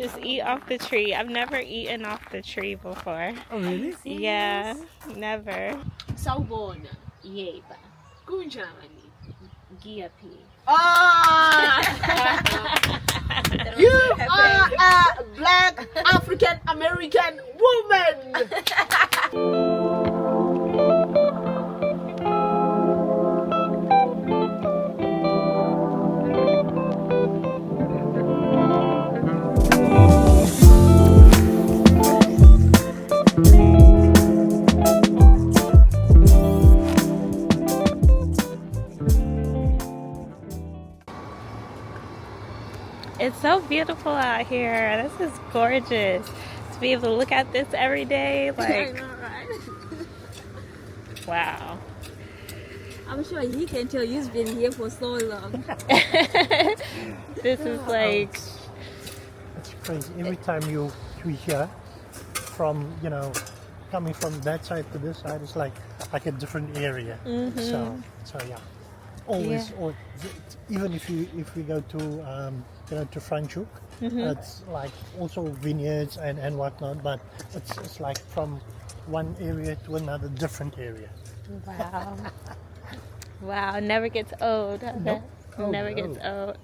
Just eat off the tree. I've never eaten off the tree before. Oh, really? Yeah, never. Sawubona. Yeba. Kunjani? Giapi. Ah! You are a black African American woman. It's so beautiful out here. This is gorgeous. To be able to look at this every day, like, wow. I'm sure he can tell you've been here for so long. This is like, It's crazy. Every time you hear from, coming from that side to this side, it's like a different area. So yeah, always, Yeah. or even if we go to to Franschhoek, it's like also vineyards and whatnot, but it's like from one area to another different area. wow. Wow, never gets old. Nope. Oh, Never no. gets old.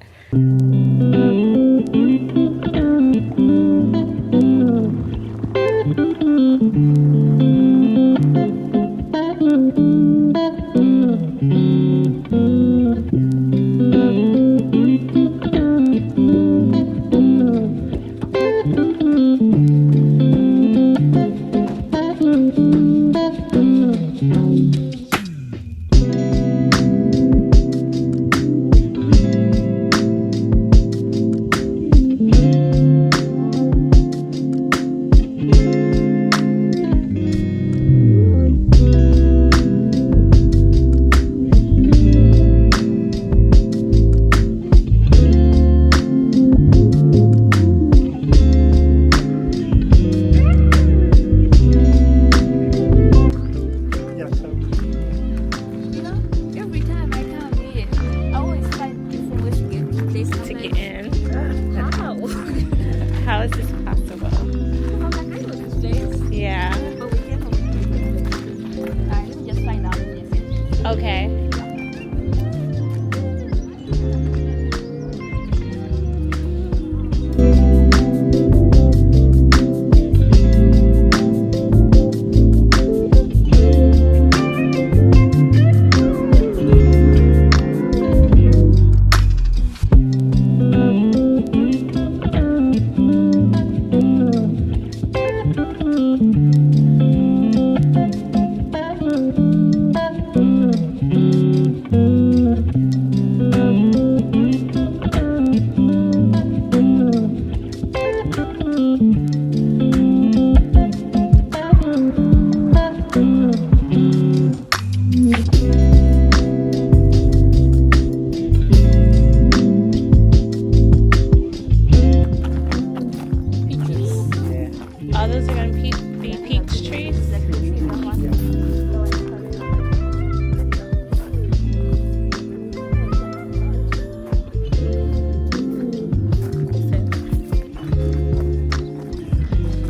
Yeah, so You know, every time I come here, I always find different ways to get To get in. How? How is this possible? I'm like, I know this place. Yeah. But we came from a different place. Alright, let me just find out this. Okay. All those are going to be peach trees.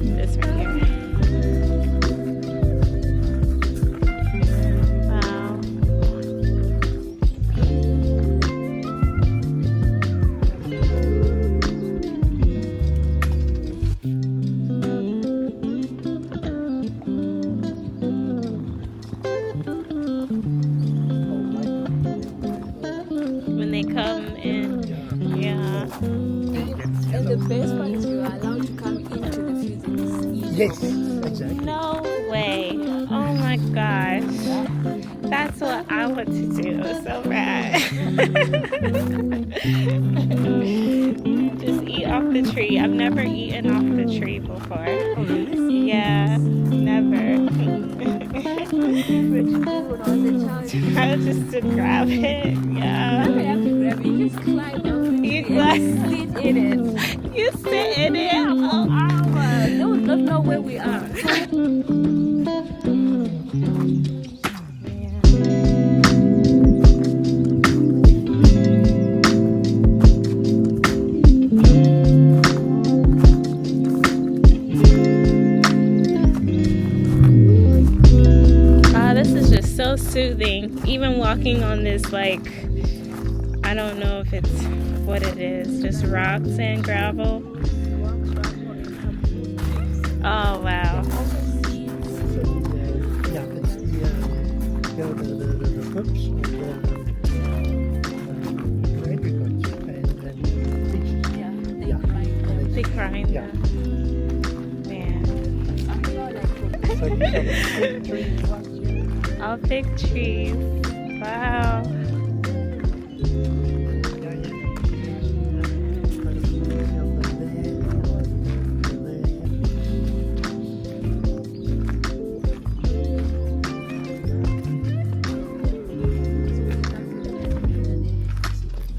This right here. Wow. When they come in, yeah. And the best part is you are allowed to come into the fuses. yes, exactly. No way. Oh my gosh. That's what I want to do so bad. Just eat off the tree. I've never eaten off the tree before. Oh, really? Yeah, never. I just to grab it. You don't Yeah. have to grab it, you just climb up. You and sit in it. You sit in it. Oh. Hours. They would not know where we are. even walking on this, like, I don't know if it's what it is, just rocks and gravel. Oh, wow. So yeah, it's the cups of the apricots and peaches. Big grind. Yeah. Man. So you have fig trees right here. All fig trees. Wow.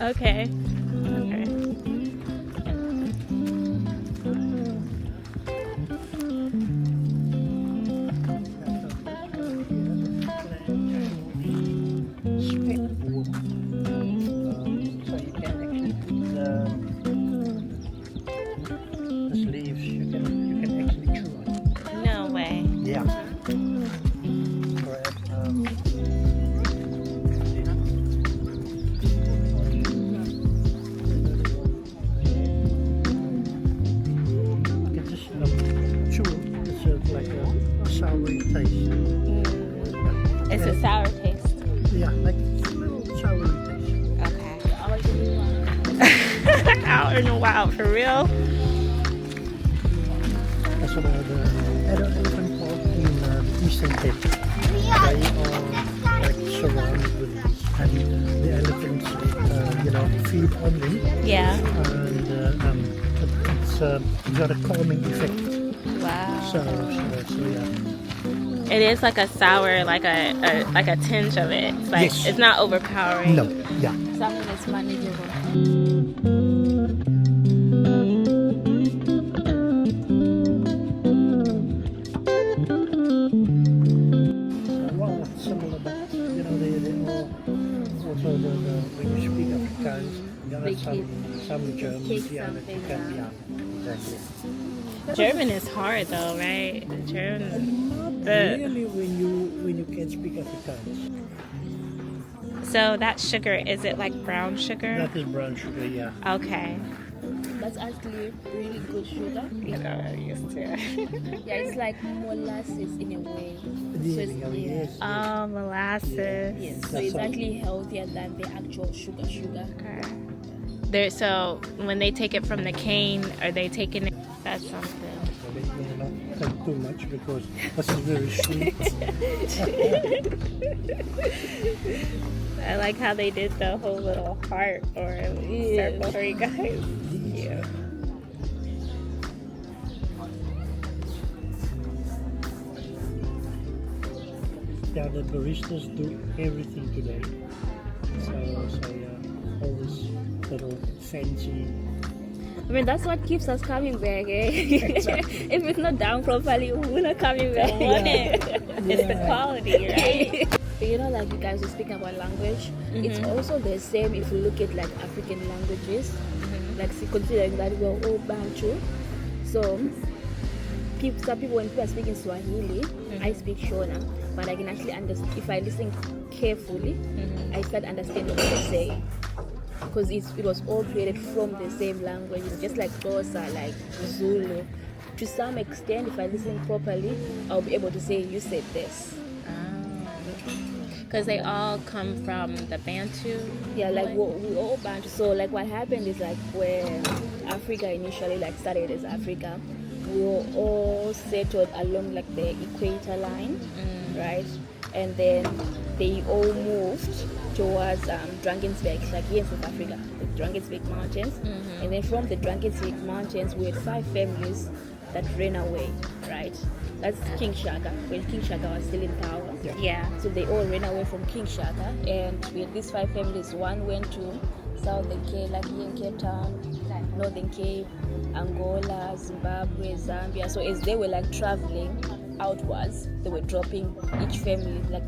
Okay. Okay. So you can actually put the leaves. You can actually chew on. No way. Yeah. Correct. You can just chew. It's like a soury taste. It's a sour taste. Yeah, like a little soury taste. Okay. Out in the wild, for real? That's what the elephant park in the Eastern Cape. They are like surrounded with these, and the elephants, feed on them, Yeah. and it's got a calming effect. Wow. So yeah. It is like a sour, like a tinge of it. It's like Yes. it's not overpowering. No, yeah. Something that's manageable. Well, similar, but they all also when you speak Afrikaans, They some Germans, take yeah, that you can, something, yeah, exactly. German is hard though, right? German. Really, when you can speak Afrikaans, So that sugar, is it like brown sugar? that is brown sugar, yeah. Okay. That's actually really good sugar. You know, I'm used to it. Yeah, it's like molasses in a way. Yes, yes. Oh, molasses. Yes, so That's it's all. actually healthier than the actual sugar. Okay. So when they take it from the cane, are they taking it? That's something. They will not take too much because this is very sweet. I like how they did the whole little heart or circle for you guys. Yeah. Yeah, the baristas do everything today. So yeah, all this little fancy. I mean, that's what keeps us coming back, eh? Exactly. If it's not done properly, we're not coming back. Want it. It's the quality, right? You know, like you guys were speaking about language, it's also the same if you look at like African languages, like considering that we're all Bantu. So some people, when people are speaking Swahili, I speak Shona, but I can actually understand if I listen carefully. I start understanding what they're saying because it was all created from the same language. It's just like Xhosa, like Zulu. To some extent, if I listen properly, I'll be able to say, "You said this." Because they all come from the Bantu. Yeah, like we all Bantu. So like what happened is like when Africa initially like started as Africa, we were all settled along like the equator line, right? And then they all moved towards Drakensberg, like here in South Africa, the Drakensberg Mountains. And then from the Drakensberg Mountains, we had 5 families that ran away, right? That's King Shaka, when King Shaka was still in power. Yeah. So they all ran away from King Shaka, and with these 5 families, one went to Southern Cape, like here in Cape Town, Northern Cape, Angola, Zimbabwe, Zambia. So as they were like traveling outwards, they were dropping each family, like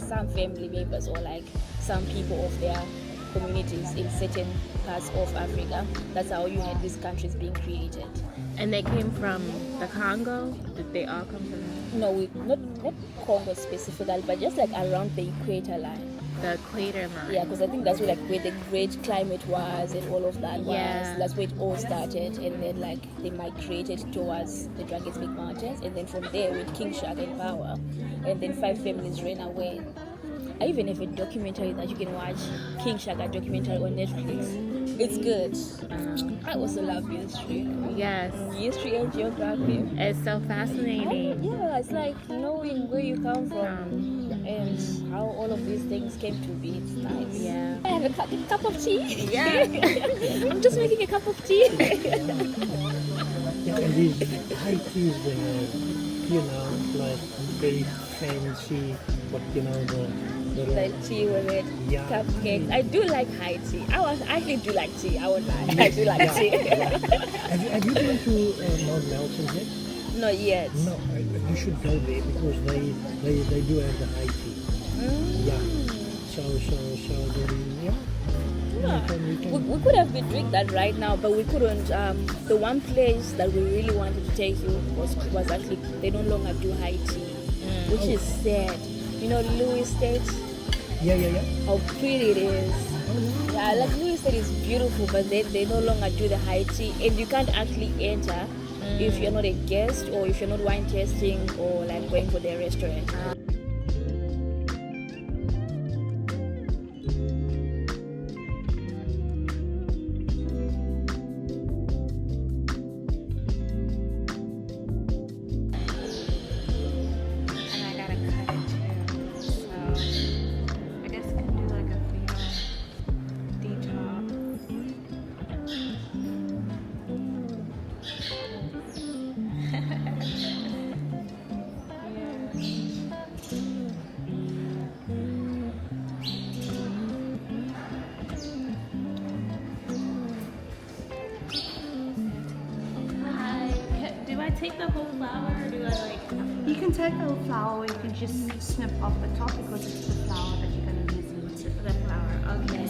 some family members or like some people of their communities in certain parts of Africa. That's how you had these countries being created. And they came from the Congo? Did they all come from No, not Congo specifically, but just like around the equator line. the equator line. Yeah, because I think that's where like where the great climate was and all of that was. Yeah. That's where it all started, and then like they migrated towards the Drakensberg Mountains, and then from there with King Shaka in power, and then 5 families ran away. I even have a documentary that you can watch, King Shaka documentary on Netflix. It's good. I also love history. Yes, History and geography. it's so fascinating. Yeah, it's like knowing where you come from and how all of these things came to be. It's nice. Yeah. I have a cup of tea. Yeah. I'm just making a cup of tea. Yeah, and these high teas, like very fancy, but the Like tea with it, Yeah. cupcakes. I do like high tea. I actually do like tea. I won't lie. I do like tea. Have you been to Mount Nelson yet? Not yet. No, you should go there because they do have the high tea. Yeah. So then, yeah. Yeah. You can, We could have been doing that right now, but we couldn't. The one place that we really wanted to take you was actually they no longer do high tea, which is sad. You know, Louis State, yeah. how pretty it is. Yeah, like Louis State is beautiful, but they no longer do the high tea, and you can't actually enter if you're not a guest or if you're not wine tasting or like going for their restaurant. And I gotta cut it too. So I guess I can do like a detox. Hi. Do I take the whole flower or do I like? You can take the whole flower, or you can just snip off the top because it's the flower that you're going to use in tea. The flower, okay.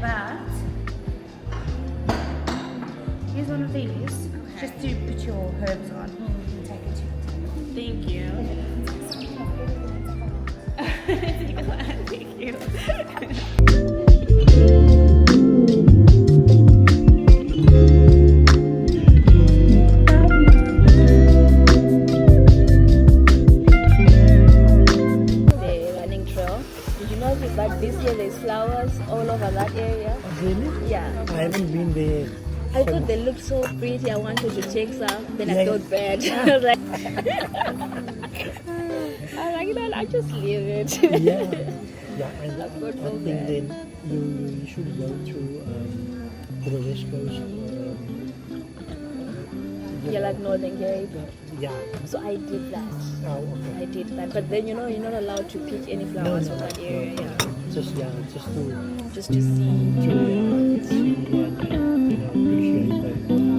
But here's one of these, just to put your herbs on. You can take it too. Thank you. Thank you. The running trail. Did you notice that this year there's flowers all over that area? really? Yeah. I haven't been there. I thought they looked so pretty. I wanted to take some. Then I Yeah. felt bad. I was like, I just leave it. Yeah, and I felt so think bad. then you should go to the West Coast. Yeah, like Northern Cape. Yeah. So I did that. Oh, okay. I did that. But then you're not allowed to pick any flowers from that area. Yeah. Just to Just to see. see and appreciate that.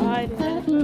I did.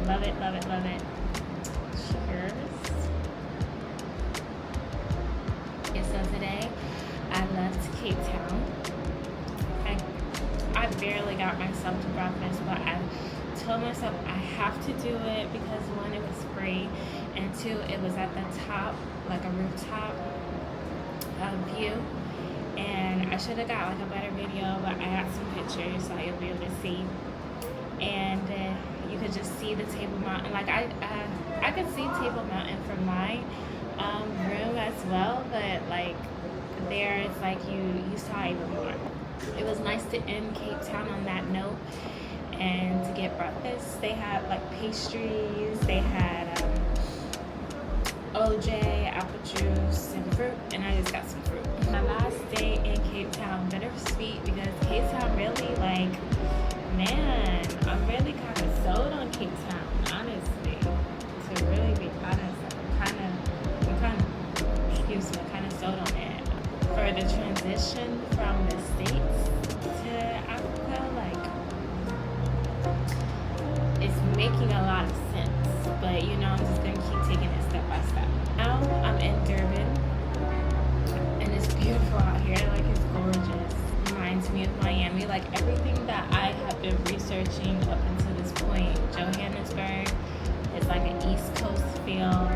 Love it, love it, love it. Cheers. Okay, so today I left Cape Town. I barely got myself to breakfast, but I told myself I have to do it because one, it was free, and two, it was at the top, like a rooftop view. And I should have got like a better video, but I got some pictures so you'll be able to see. just see the Table Mountain. Like I could see Table Mountain from my room as well, but like there it's like you saw even more. It was nice to end Cape Town on that note and to get breakfast. They had like pastries, they had OJ, apple juice, and fruit, and I just got some fruit. My last day in Cape Town, bittersweet, because Cape Town really, like, man, I'm really kind of sold on Cape Town, honestly. To really be honest, I'm kind of sold on it. For the transition from the States to Africa, like, it's making a lot of sense. But you know, I'm just gonna keep taking it step by step. Now I'm in Durban, and it's beautiful out here. Like, it's gorgeous. Reminds me of Miami. Like, everything that I have been researching up until this point. Johannesburg is like an East Coast feel.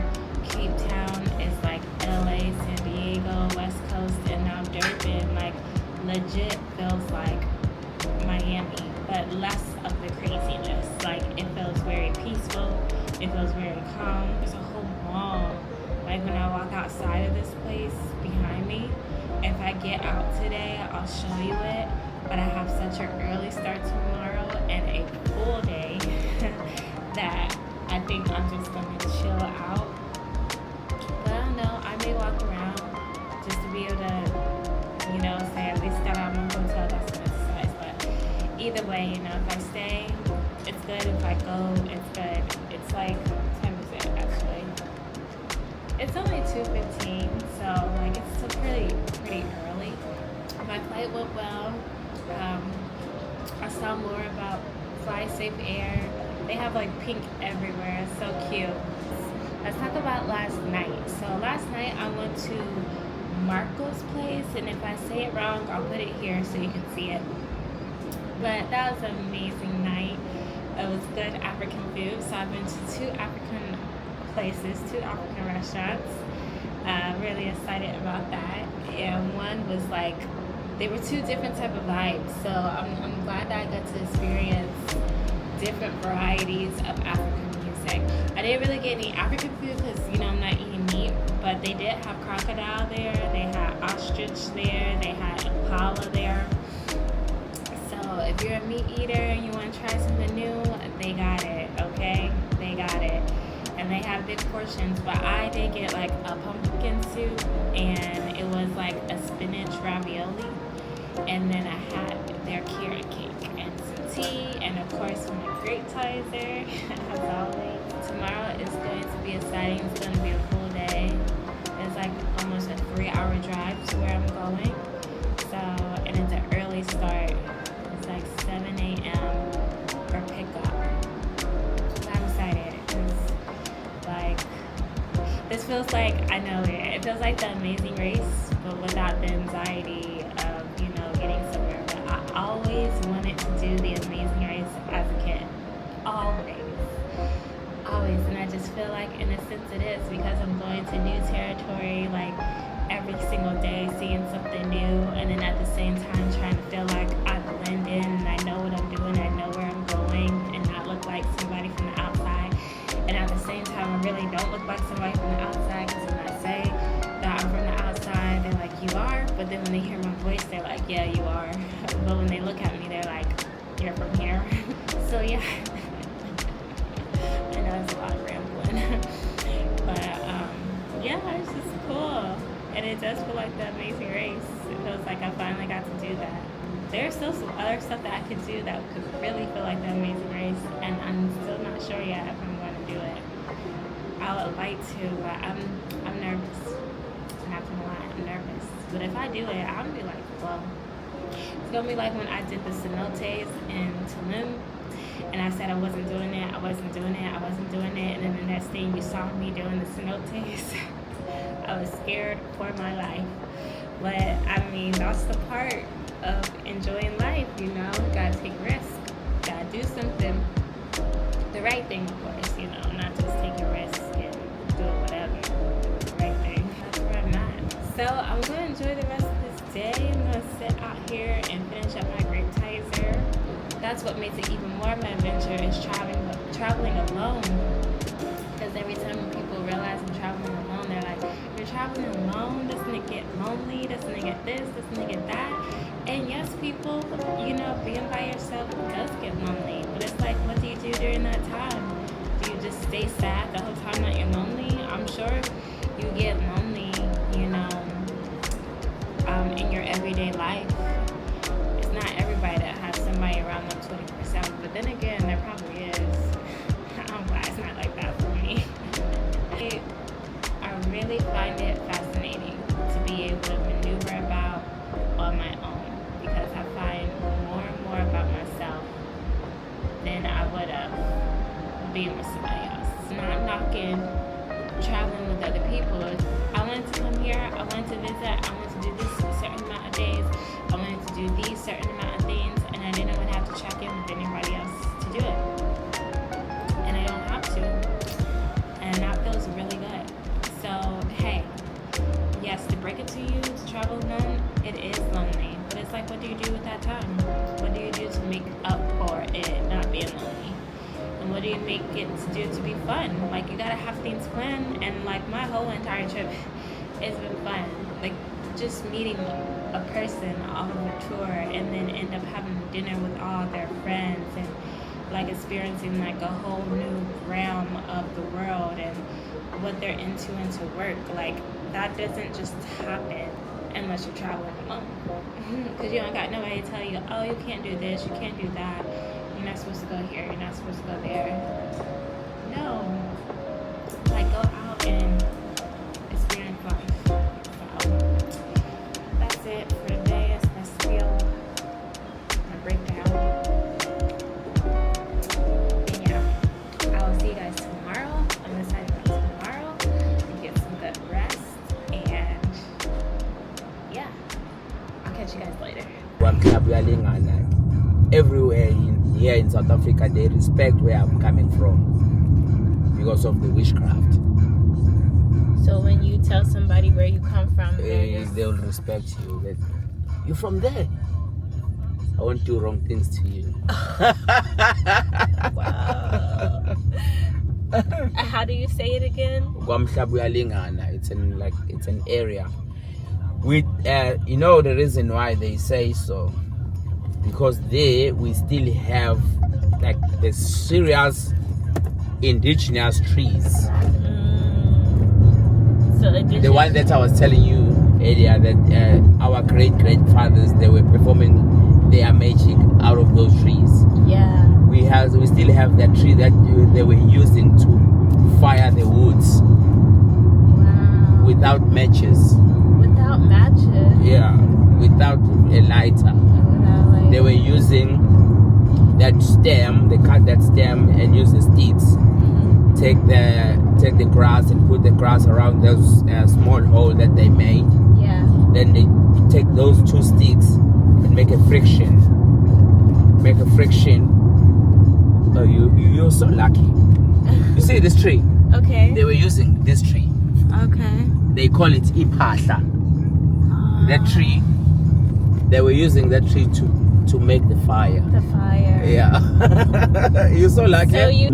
Cape Town is like LA, San Diego, West Coast, and now Durban, like, legit feels like Miami, but less of the craziness. Like, it feels very peaceful. It feels very calm. There's a whole mall. Like, when I walk outside of this place behind me, if I get out today, I'll show you it. But I have such an early start tomorrow and a full day that I think I'm just gonna chill out. But I don't know, I may walk around just to be able to, you know, say at least got out of my hotel, that's an exercise. But either way, you know, if I stay, it's good. If I go, it's good. It's like, what time is it actually? It's only 2:15, so like it's still pretty early. My flight went well. I saw more about Fly Safe Air. They have like pink everywhere. It's so cute. Let's talk about last night. So last night I went to Marco's place, and if I say it wrong, I'll put it here so you can see it. But that was an amazing night. It was good African food. So I've been to 2 African places, 2 African restaurants. Really excited about that. And one was like, they were 2 different type of vibes. So I'm glad that I got to experience different varieties of African music. I didn't really get any African food because, you know, I'm not eating meat. But they did have crocodile there. They had ostrich there. They had impala there. So if you're a meat eater and you want to try something new, they got it, okay? They got it. And they have big portions, but I did get like a pumpkin soup, and it was like a spinach ravioli. And then I had their carrot cake and some tea, and of course my grape tizer, as always. Tomorrow is going to be exciting. It's going to be a full day. It's like almost a 3-hour drive to where I'm going. So, and it's an early start. It's like 7 a.m. for pickup. So I'm excited. Like, this feels like, I know it feels like the Amazing Race, but without the anxiety of, you know, getting somewhere. But I always wanted to do the Amazing Race as a kid. Always. And I just feel like, in a sense, it is, because I'm going to new territory, like, every single day, seeing something new, and then at the same time trying to feel like I blend in and I know what I'm doing, I know where I'm going, and not look like somebody from the outside. And at the same time, I really don't look like somebody from the outside, because when I say that I'm from the outside, they're like, you are? But then when they hear my voice, they're like, yeah, you are. But when they look at me, they're like, you're from here. So yeah. I know it's a lot of rambling. But yeah, it's just cool. And it does feel like the Amazing Race. It feels like I finally got to do that. There's still some other stuff that I could do that could really feel like the Amazing Race, and I'm still not sure yet if I'm going to do it. I would like to, but I'm nervous. I'm not gonna lie, I'm nervous. But if I do it, I'm gonna be like, well, it's gonna be like when I did the cenotes in Tulum, and I said I wasn't doing it, and then the next thing you saw me doing the cenotes, I was scared for my life. But I mean, that's the part of enjoying life, you know. Gotta take risks, gotta do something, the right thing, of course, you know, not just taking risks and doing whatever. The right thing. That's where I'm at. So I'm gonna enjoy the rest of this day. I'm gonna sit out here and finish up my grape tizer. that's what makes it even more of an adventure is traveling alone. Because every time people realize I'm traveling alone, they're like, "You're traveling alone? Doesn't it get lonely? Doesn't it get this? Doesn't it get that?" And yes, people, you know, being by yourself does get lonely. But it's like, what do you do during that time? Do you just stay sad the whole time that you're lonely? I'm sure you get lonely, you know, in your everyday life. It's not everybody that has somebody around them 24/7, but then again, there probably is. I'm glad it's not like that for me. I really find it fascinating to be able to maneuver about on my own, because I find more and more about myself than I would have being with somebody else. Not knocking traveling with other people. I wanted to come here, I wanted to visit, I wanted to do this a certain amount of days, I wanted to do these certain amount of things, and I didn't want to have to check in with anybody else to do it. And I don't have to. And that feels really good. So, hey, yes, to break it to you, to travel alone, it is lonely. But it's like, what do you do with that time? What do you do to make up for it not being lonely? And what do you make it to do to be fun? Like, you gotta have things planned, and like my whole entire trip has been fun. Like, just meeting a person off of a tour and then end up having dinner with all their friends and like experiencing like a whole new realm of the world and what they're into work. Like, that doesn't just happen unless you're traveling alone. Because you don't got nobody to tell you, oh, you can't do this, you can't do that. You're not supposed to go here, you're not supposed to go there. No. Like, go out and experience life. So, that's it for today. It's my spiel, my breakdown. And yeah, I will see you guys tomorrow. I'm excited about tomorrow. And get some good rest. And yeah, I'll catch you guys later. Everywhere here in South Africa, they respect where I'm coming from because of the witchcraft. So when you tell somebody where you come from, They'll respect you. You're from there. I won't do wrong things to you. wow. How do you say it again? It's an area. With you know the reason why they say so, because there we still have like the serious indigenous trees. So indigenous. The one that I was telling you earlier, that our great fathers, they were performing their magic out of those trees. Yeah. We still have that tree that they were using to fire the woods. Wow. Without matches. Without matches. Yeah, without a lighter. They were using that stem. They cut that stem and use the sticks. Mm-hmm. Take the grass and put the grass around those small hole that they made. Yeah. Then they take those two sticks and make a friction. Oh, you're so lucky. You see this tree? Okay. They were using this tree. Okay. They call it ipahla. That tree. They were using that tree to make the fire. The fire. Yeah. You're so lucky. So you.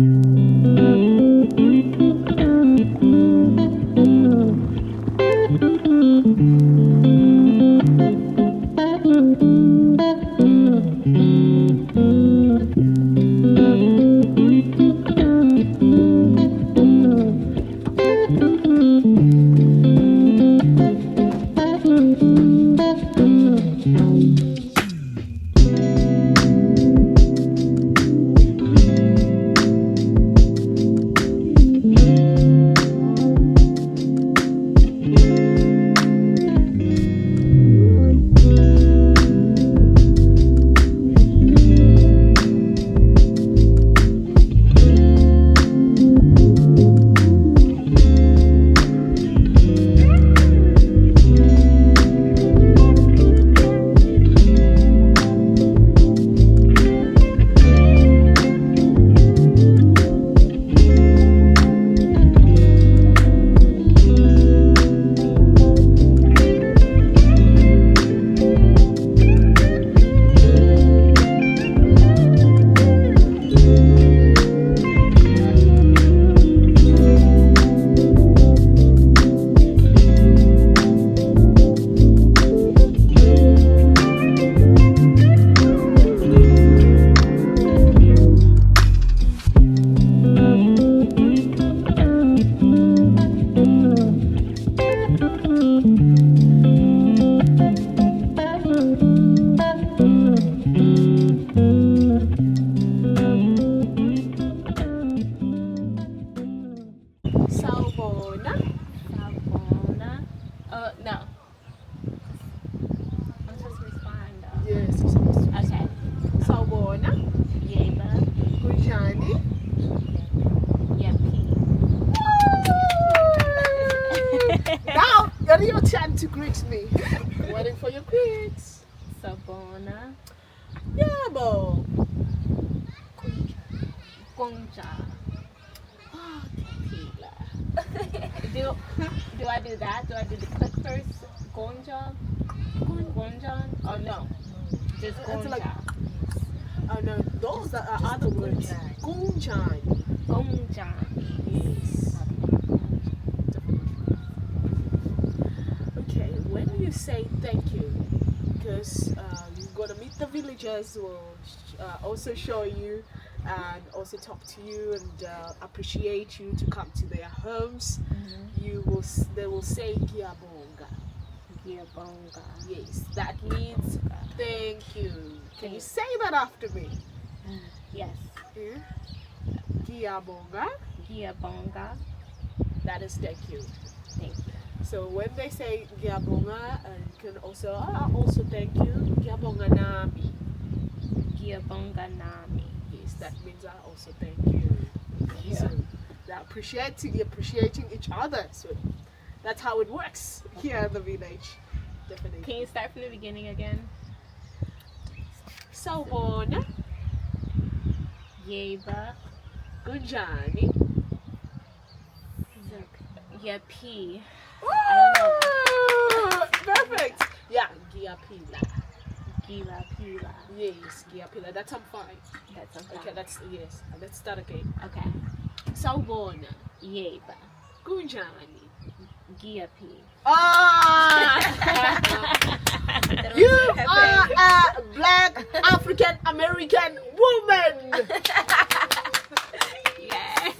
turn to greet me. Waiting for your greets. Sabona. Yabo. Gonja. Oh, tequila. Do I do that? Do I do the click first? Gonja? Gonja? Oh no. Just It's gonja. like- Oh no, those are other words. Gunjan. Gonja. Yes. Okay, when you say thank you, because you're gonna meet the villagers who will also show you and also talk to you and appreciate you to come to their homes. They will say Giabonga. Giabonga. Yes, that means thank you. Can you say that after me? Yes. Yeah. Giabonga. Giabonga. That is thank you. Thank you. So when they say Giabonga, you can also thank you. Giabonga nami. Giabonga nami. Yes, that means I also thank you. So they're appreciating each other. So that's how it works here in the village. Definitely. Can you start from the beginning again? Sawubona, Yeba. Gunjani. Yapi. Ooh, perfect. Yeah, Giapila. Gila Pila. Yes, Giapila. That's I'm fine. That's okay. Okay, yes. Let's start again. Okay. Sawubona, Yeba. Gunjani. Giapi. Ah! You are a black African American woman. Yeah.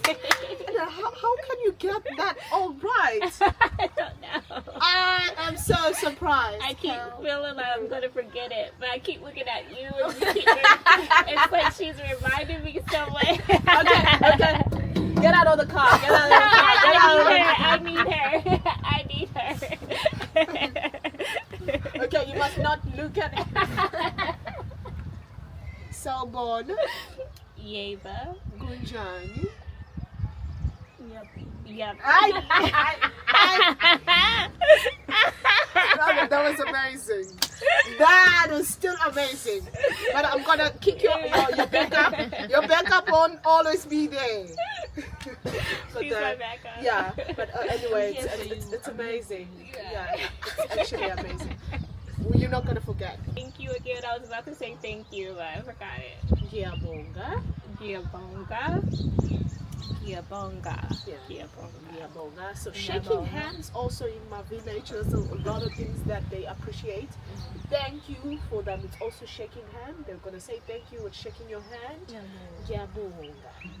How can you get that all right? I don't know. I am so surprised. I keep feeling like I'm gonna forget it, but I keep looking at you and you keep it's like she's reminding me so much. Okay. Get out of the car. Get out of the car. Get out of the car. I need her. I need her. Okay, you must not look at it. Sawubona, Yeba. Gunjani. Yep. That was amazing. That was still amazing. But I'm gonna kick your backup. Your backup won't always be there. But, She's my backup. yeah, but anyway, it's amazing. Yeah, it's actually amazing. You're not gonna forget. Thank you again. I was about to say thank you, but I forgot it. Giabonga. Giabonga. Giabonga. Giabonga. So shaking hands also in my village, there's a lot of things that they appreciate. Thank you for them. It's also shaking hand. They're gonna say thank you with shaking your hand. Giabonga.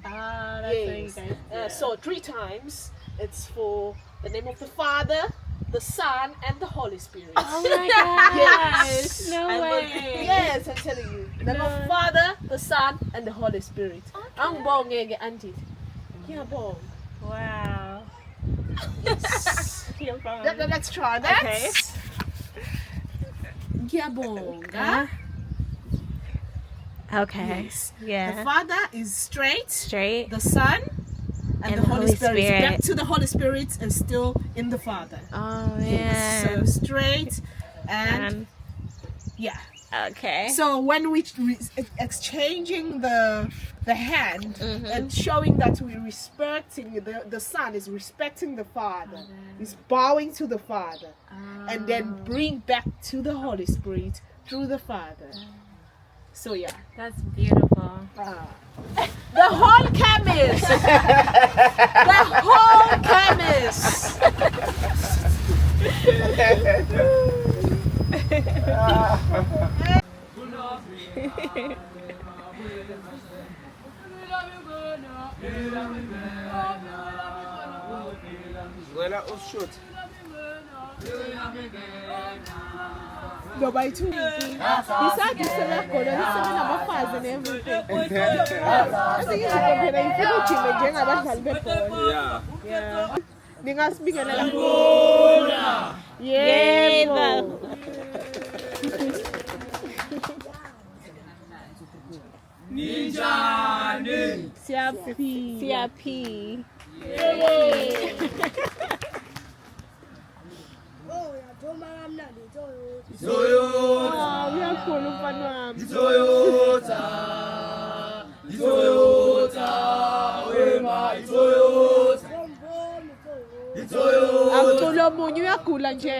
Ah, that's what you guys do. So 3 times. It's for the name of the Father, the Son, and the Holy Spirit. Oh my gosh. Yes. No way. Yes, I'm telling you. The name of the Father, the Son, and the Holy Spirit. Ang bongege anti. Giabong. Wow. Giabonga. Let's try that. Okay. Giabonga. Okay. Yes. Yeah. The Father is straight. Straight. The Son and the Holy Spirit. Back to the Holy Spirit and still in the Father. Oh Yes. man. So straight and yeah. Okay. So when we exchanging the hand and showing that we're respecting the Son is respecting the Father, is bowing to the Father, and then bring back to the Holy Spirit through the Father. So yeah, That's beautiful. the whole chemist, the whole chemist. Ngicela ushoot. Ngoba ithuliki isathi sebekhona lisebenabafazi ne-everything asengizikhophela ifuna ujime njengabadlali bebhola. Yeah. Ningasibingelela Yebo. Siyaphila. Siyapi. uyakhula umfana wami. Akulo omunye uyagula nje.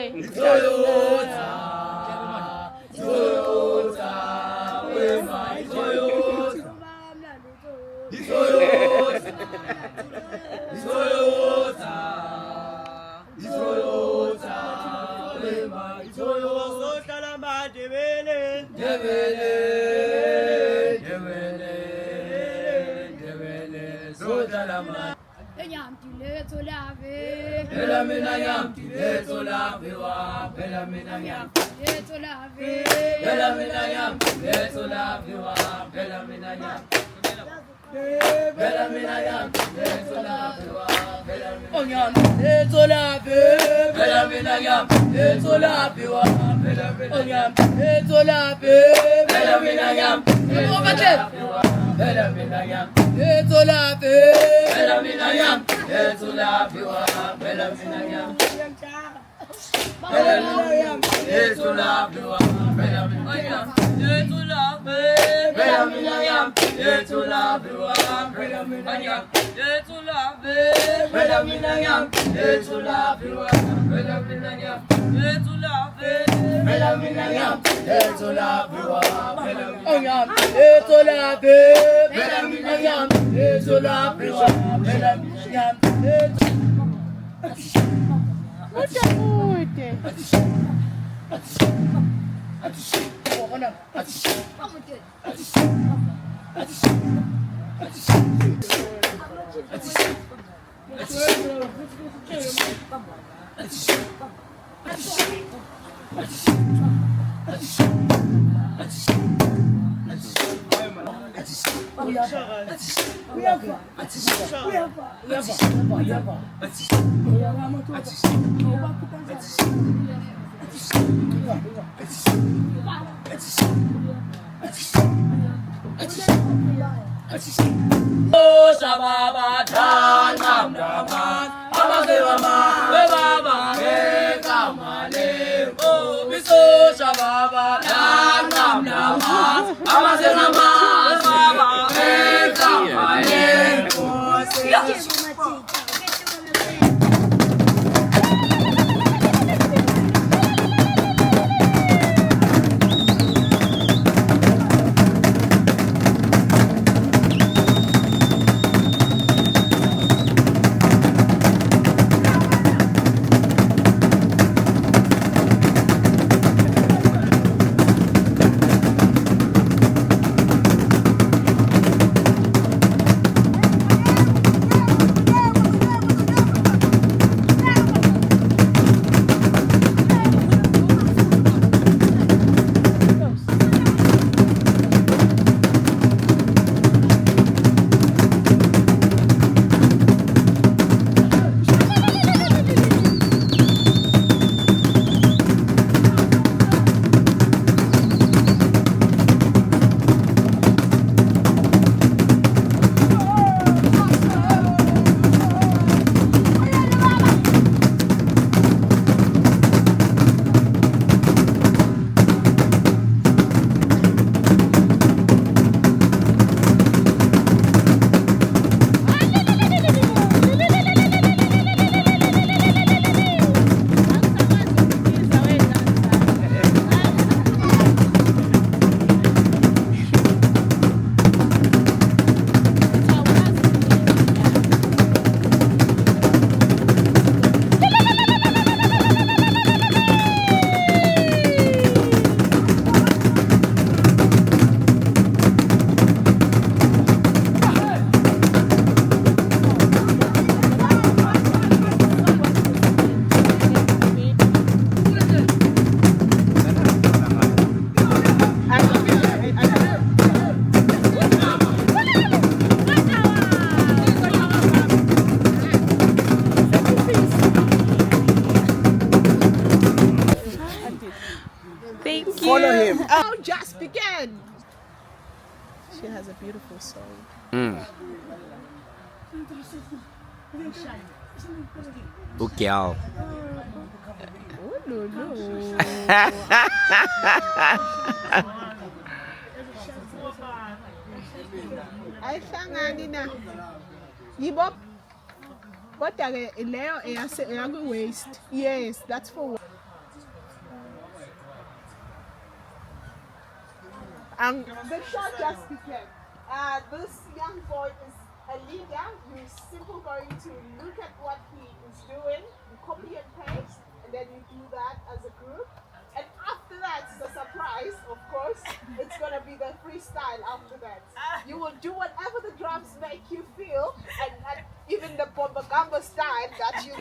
Follow him. Oh, just began. She has a beautiful soul. Ukiao. Oh no no. Ayihlangani na. Yibo. Kodwa ke leyo eyaku waste. Yes, that's for the show just began. This young boy is a leader. You're simply going to look at what he is doing, you copy and paste, and then you do that as a group. And after that, it's a surprise, of course. It's going to be the freestyle after that. You will do whatever the drums make you feel, and even the Bomba Gamba style that you...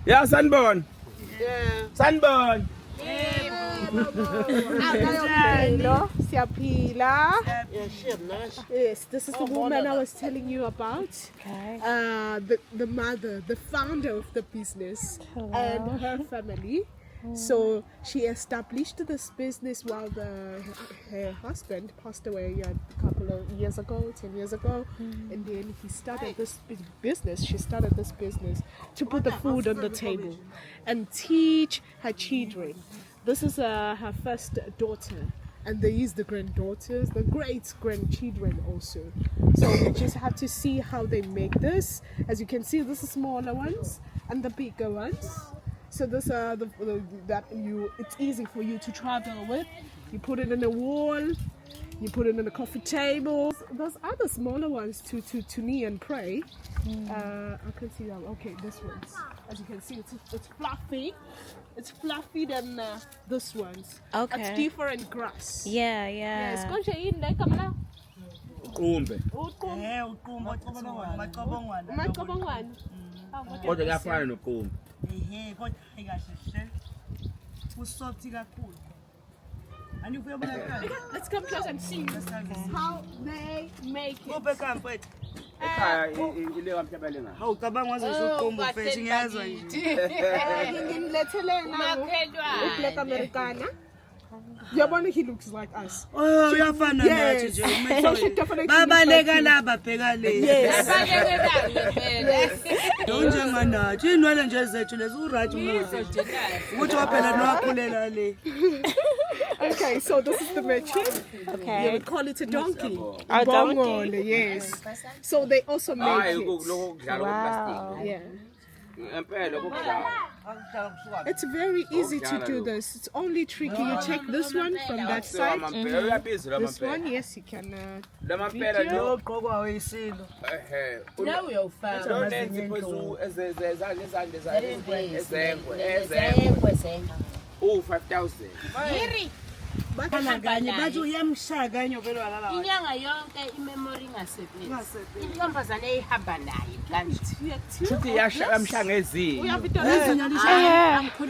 Yeah, sunburn. Yeah. Sunburn. Yes, this is the woman I was telling you about. Okay. The mother, the founder of the business, and her family. So she established this business while her husband passed away a couple of years ago, 10 years ago. And then he started this business. She started this business to put the food on the table and teach her children. This is her first daughter. And there is the granddaughters, the great-grandchildren also. So you just have to see how they make this. As you can see, this is smaller ones and the bigger ones. So this are it's easy for you to travel with. You put it in a wall, you put it in a coffee table. There's other smaller ones to kneel and pray. I can see that. Okay, this one's. As you can see, it's fluffy. It's fluffy than this one's. Okay. It's different grass. Yeah. Yes, konje yini le kamla? Kumbe. Macobongwane. Kodwa kuyafana nokumbe. Let's come close and see how they make it. Awucabanga wazosuqomba ufeshi ngiyazwa nje. Ngimlethele nawo Black Americana. Yabona he looks like us. Oh, uyafana nathi nje. Babaleka la babheka le. Yes. Njenganathi inwele nje zethu lezi uright manje. Ukuthi waphela nowakhulela le. Okay, so this is the merchant. Okay. Yeah, we call it a donkey. A donkey. Bongole, yes. So they also make it. Wow. Yeah. It's very easy to do this. It's only tricky. You take this one from that side. This one, yes, you can. Yogqokwa wesilo. Oh, 5,000. Kanye bathi uyamshaka enyovelo walala. Inyanga yonke imemory ingasebenzi. Intombazane ehamba naye kanti. Futhi yamshanga ezini.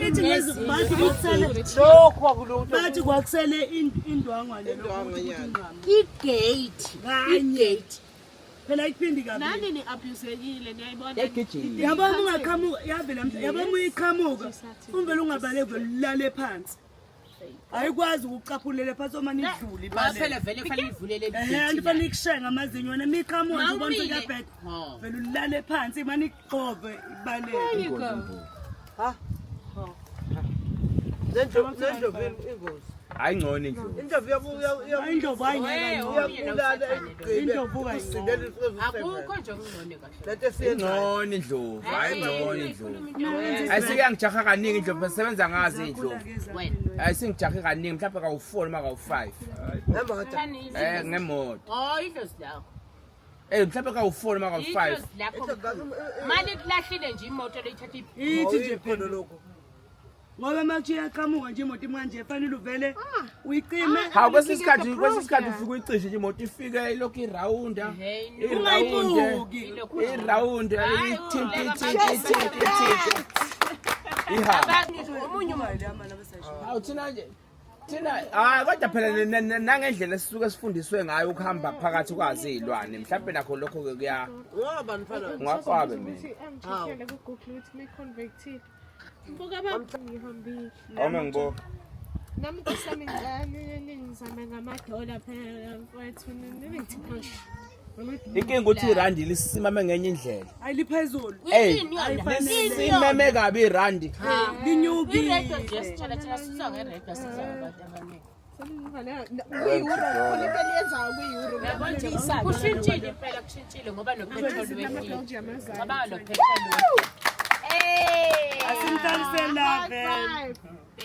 Ithi ngezibathi bathi kwakusele indwangwa le Igate. kanye. Phela iphindi kabi. Nani ni abusekile niyayibona? Yabona ungaqhamuka yavela yabona uyiqhamuka. Umvela ungabaleke ulale phansi. Ayikwazi ukuqaphulela phansi uma nidluli bale. Phela vele kufanele ivulele Nifanele ikushenga amazinyo wena miqhamuka nje ubona sekuyabheda. Vele ulale phansi manje iqove ibaleke. Ha? Lento ingozi. Hayi ngcono indlovu. Indlovu ayingekho. Indlovu akukho nje okungcono kahle. Ngcono indlovu. Hayi ngcono indlovu. Ayisiyangijaha kaningi indlovu basebenza ngazi indlovu. Wena. Ayisingijahe kaningi mhlawumbe kawu4 noma kawu5. Ngemoto. Oh, idlozi lawo. Mhlawumbe kawu4 noma kawu5. Idlozi lakho. Mali kulahlile nje imoto leyithatha ithi nje phela lokho. Ngoba manje uyaqhamuka nje imoto manje fanele uvele uyicime. Hawu kwesisikhathi ufika uyicishe nje imoto ifike lokhu irawunda. Irawunda omunye umuntu Hawu thina nje hayi kodwa phela nangendlela esisuke sifundiswe ngayo ukuhamba phakathi kwazi izilwane mhlawumbe nakho lokho ke kuya Ngoba nifana ngakwabe mina Ngishekele ku Google ukuthi me converted. Mbuka baba ngihambile. awuna ngibo Nami kusami ngane ngizama ngamadola phela mfowethu ngithi cash. inkinga ukuthi irandi lisimame ngenye indlela ayiliphezulu. lisimame kabi irandi Linyukile. iredo nje sithola thina sizwa ngeredo siza abantu abaningi. Kushintshile impela kushintshile ngoba nopetrol wehlile. Ngoba nopetrol wehlile.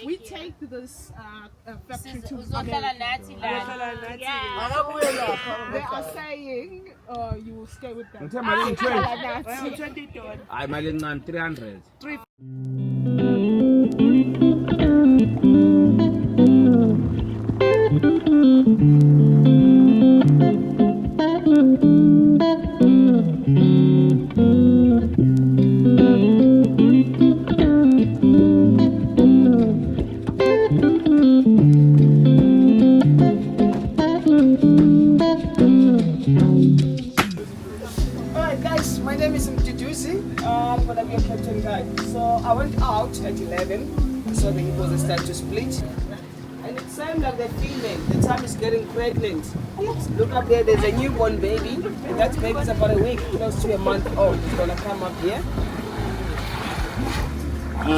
We take this factory to Uzohlala nathi la. They are saying you will stay with them. ngithe mali $20. hayi mali encane 300 Alright guys, my name is Indigenous. I'm gonna be a captain guide. So I went out at 11, so the hippos start to split. And it seemed like the female, the time is getting pregnant. Look up there, there's a newborn baby. And that baby is about a week, close to a month old. It's gonna come up here.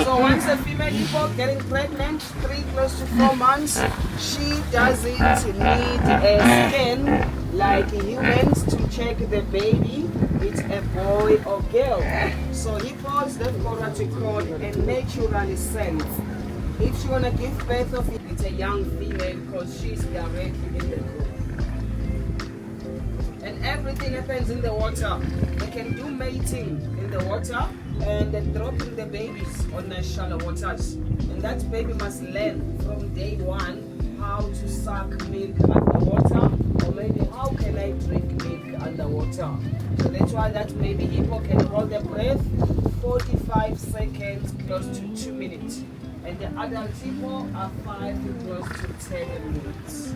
So once a female hippo getting pregnant, 3 close to 4 months, she doesn't need a scan like humans to check the baby, it's a boy or girl. So hippos, they've got what we call a natural sense. If she wanna give birth of it, it's a young female because she's directly in the group. And everything happens in the water. They can do mating in the water and then dropping the babies on the shallow waters. And that baby must learn from day one how to suck milk underwater, or maybe how can I drink milk underwater. So that's why that baby hippo can hold the breath 45 seconds close to 2 minutes. And the adult hippo are 5 to close to 10 minutes.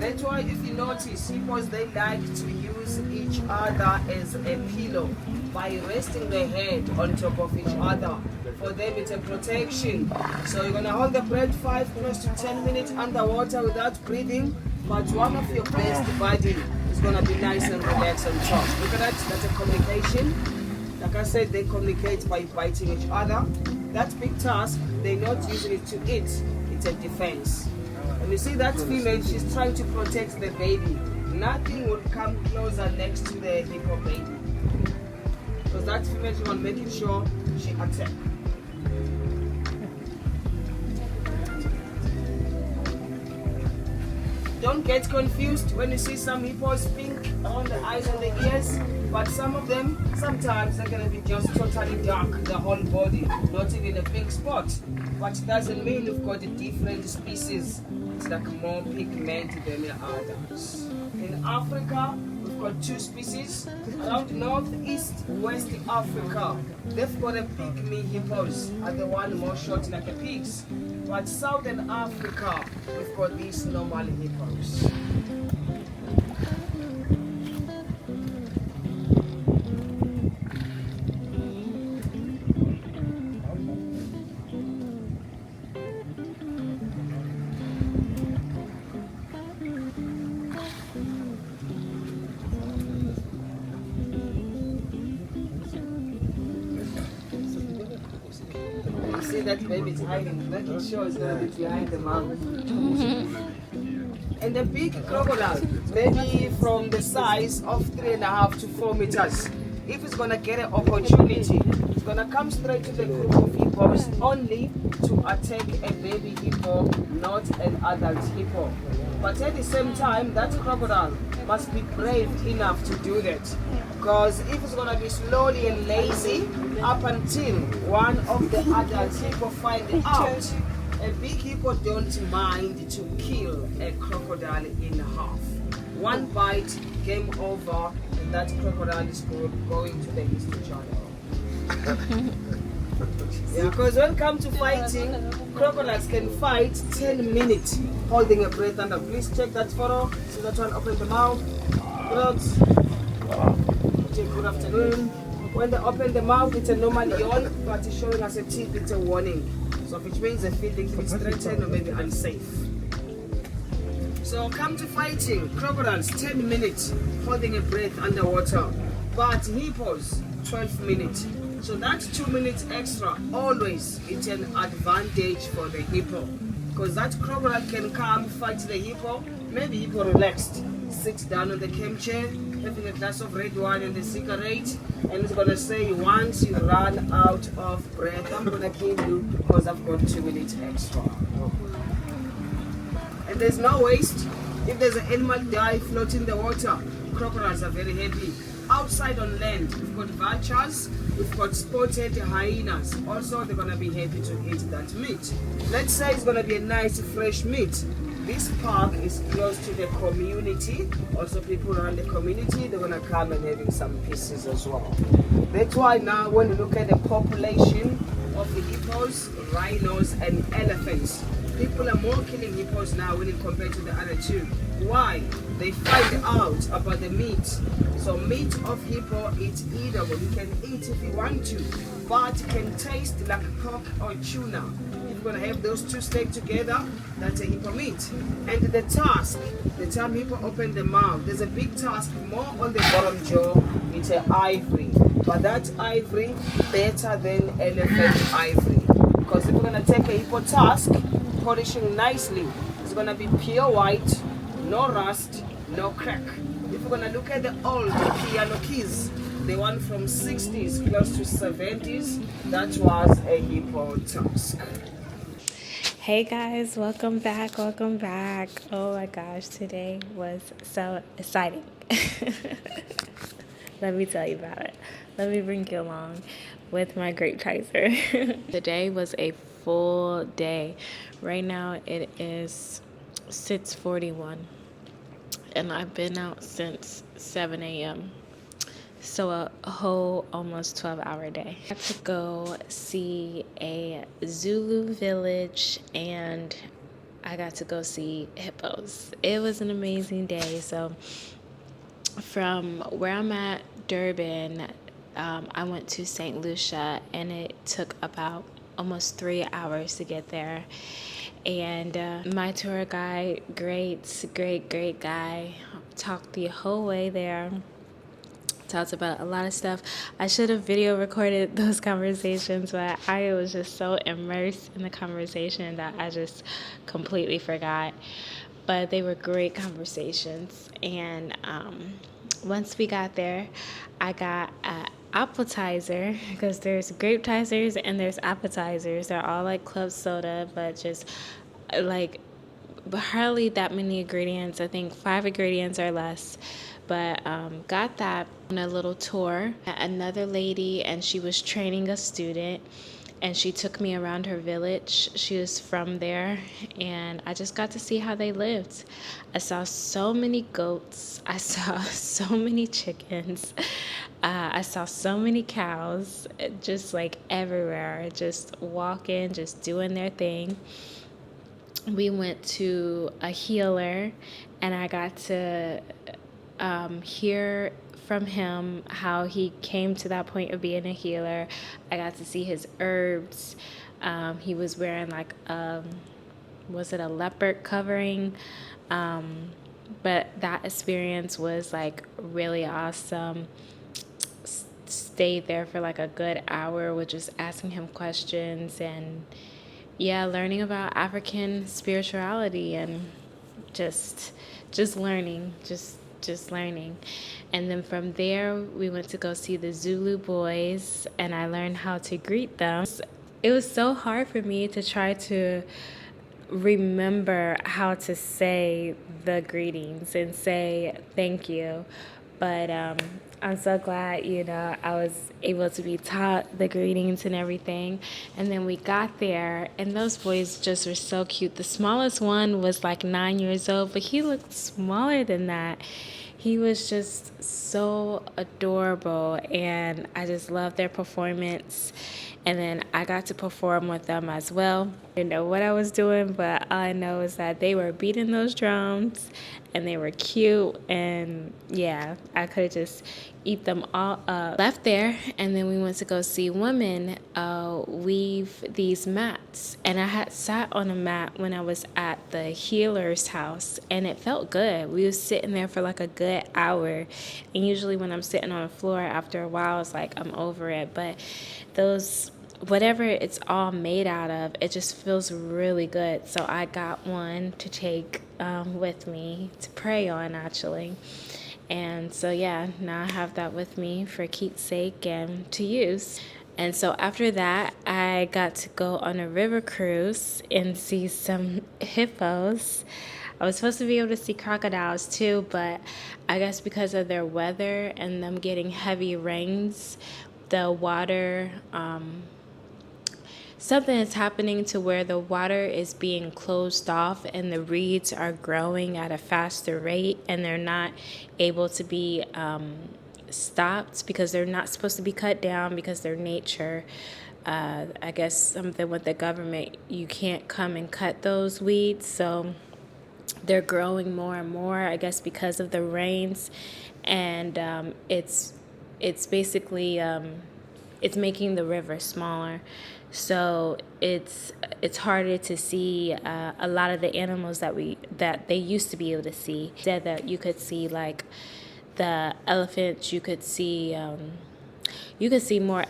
That's why if you notice, hippos, they like to use each other as a pillow by resting their head on top of each other. For them, it's a protection. So you're gonna hold the breath 5 close to 10 minutes underwater without breathing, but one of your best body is gonna be nice and relaxed on top. Look at that, that's a communication. Like I said, they communicate by biting each other. That big task, they're not using it to eat, it's a defense. And you see that female, she's trying to protect the baby. Nothing will come closer next to the hippo baby. Because that female, she wants making sure she attacks. Don't get confused when you see some hippos pink around the eyes and the ears, but some of them, sometimes they're going to be just totally dark, the whole body, not even a pink spot. But it doesn't mean you've got a different species. It's like more pigmented than the others. In Africa, we've got 2 species. Around Northeast West Africa, they've got a pygmy hippos, are the one more short like a pig's. But Southern Africa, we've got these normal hippos. See that baby is hiding, that it shows that it's behind the mouth. And the big crocodile, maybe from the size of 3.5 to 4 meters. If it's gonna get an opportunity, it's gonna come straight to the group of hippos only to attack a baby hippo, not an adult hippo. But at the same time, that crocodile must be brave enough to do that. Because if it's gonna be slowly and lazy up until one of the adult hippo find it out, a big hippo don't mind to kill a crocodile in half. One bite, game over, and that crocodile is going to the History Channel. Yeah, because when it comes to fighting, crocodiles can fight 10 minutes holding a breath under. Please check that photo. See that one, open the mouth. Good afternoon. When they open the mouth, it's a normal yawn, but it's showing us a teeth, it's a warning. So which means they feel a bit threatened or maybe unsafe. So come to fighting, crocodiles 10 minutes holding a breath underwater, but hippos 12 minutes. So that's 2 minutes extra. Always it's an advantage for the hippo, because that crocodile can come fight the hippo, maybe hippo relaxed, sit down on the camp chair, having a glass of red wine and a cigarette, and it's gonna say, once you run out of breath, I'm gonna kill you because I've got 2 minutes extra. And there's no waste. If there's an animal die floating in the water, crocodiles are very happy. Outside on land, we've got vultures, we've got spotted hyenas. Also, they're gonna be happy to eat that meat. Let's say it's gonna be a nice fresh meat. This park is close to the community. Also, people around the community, they're gonna come and having some pieces as well. That's why now when you look at the population of the hippos, rhinos, and elephants, people are more killing hippos now when you compare to the other 2. Why? They find out about the meat. So meat of hippo, it's eatable. You can eat if you want to, but it can taste like pork or tuna. If you're gonna have those 2 steaks together, that's a hippo meat. And the task, the time hippo open the mouth, there's a big task more on the bottom jaw. It's an ivory, but that ivory better than elephant ivory. Because if we're gonna take a hippo tusk, polishing nicely, it's gonna be pure white, no rust, no crack. If we're gonna look at the old piano keys, the one from 60s close to 70s, that was a hippo tusk. Hey guys, welcome back, welcome back. Oh my gosh, today was so exciting. Let me tell you about it. Let me bring you along with my grape chaser. Today was a full day. Right now it is 6:41 and I've been out since 7 a.m. So a whole almost 12-hour day. I had to go see a Zulu village and I got to go see hippos. It was an amazing day. So from where I'm at, Durban, I went to St. Lucia, and it took about almost 3 hours to get there. And my tour guide, great guy, talked the whole way there. Talked about a lot of stuff. I should have video recorded those conversations, but I was just so immersed in the conversation that I just completely forgot. But they were great conversations. And once we got there, I got an appetizer, because there's grapetizers and there's appetizers. They're all like club soda, but just like hardly that many ingredients. I think 5 ingredients or less. But got that on a little tour. Another lady, and she was training a student, and she took me around her village. She was from there, and I just got to see how they lived. I saw so many goats. I saw so many chickens. I saw so many cows, just like everywhere, just walking, just doing their thing. We went to a healer, and I got to hear from him how he came to that point of being a healer. I got to see his herbs. He was wearing like was it a leopard covering? But that experience was like really awesome. Stayed there for like a good hour with just asking him questions, and learning about African spirituality, and just learning, just learning. And then from there, we went to go see the Zulu boys, and I learned how to greet them. It was so hard for me to try to remember how to say the greetings and say thank you. But I'm so glad, I was able to be taught the greetings and everything. And then we got there, and those boys just were so cute. The smallest one was like 9 years old, but he looked smaller than that. He was just so adorable, and I just loved their performance. And then I got to perform with them as well. I didn't know what I was doing, but all I know is that they were beating those drums, and they were cute. And I could have just eat them all up. Left there, and then we went to go see women weave these mats. And I had sat on a mat when I was at the healer's house, and it felt good. We was sitting there for like a good hour. And usually when I'm sitting on the floor, after a while, it's like I'm over it. But whatever it's all made out of, it just feels really good. So I got one to take with me to pray on, actually. And so now I have that with me for keepsake and to use. And so after that, I got to go on a river cruise and see some hippos. I was supposed to be able to see crocodiles too, but I guess because of their weather and them getting heavy rains, the water, something is happening to where the water is being closed off, and the reeds are growing at a faster rate, and they're not able to be stopped because they're not supposed to be cut down because they're nature. I guess something with the government, you can't come and cut those weeds, so they're growing more and more, I guess, because of the rains. And it's basically it's making the river smaller, so it's harder to see a lot of the animals that they used to be able to see. Said that you could see like the elephants, you could see more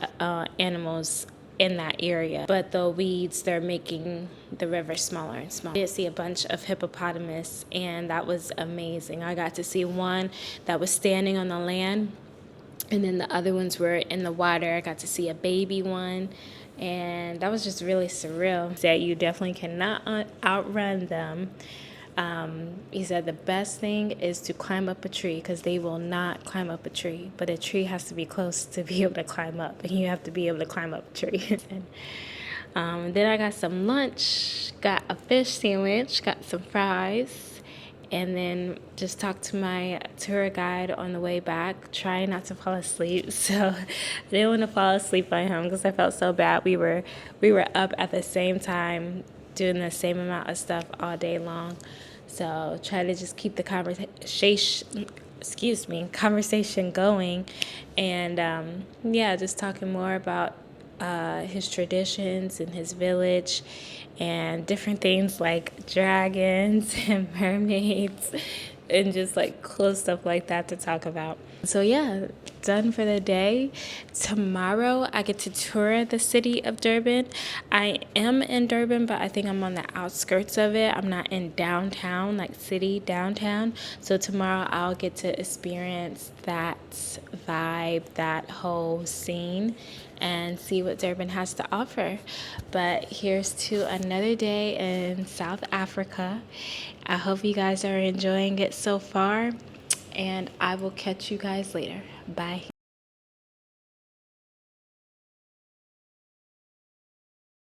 animals in that area, but the weeds, they're making the river smaller and smaller. I did see a bunch of hippopotamus, and that was amazing. I got to see one that was standing on the land, and then the other ones were in the water. I got to see a baby one, and that was just really surreal. That you definitely cannot outrun them. He said the best thing is to climb up a tree, because they will not climb up a tree, but a tree has to be close to be able to climb up, and you have to be able to climb up a tree. Then I got some lunch, got a fish sandwich, got some fries, and then just talked to my tour guide on the way back, trying not to fall asleep. So I didn't want to fall asleep by him because I felt so bad. We were up at the same time doing the same amount of stuff all day long. So try to just keep the conversation going, and yeah, just talking more about his traditions and his village and different things like dragons and mermaids and just like cool stuff like that to talk about. So yeah, done for the day. Tomorrow I get to tour the city of Durban. I am in Durban, but I think I'm on the outskirts of it. I'm not in downtown, like city downtown. So tomorrow I'll get to experience that vibe, that whole scene, and see what Durban has to offer. But here's to another day in South Africa. I hope you guys are enjoying it so far, and I will catch you guys later. Bye.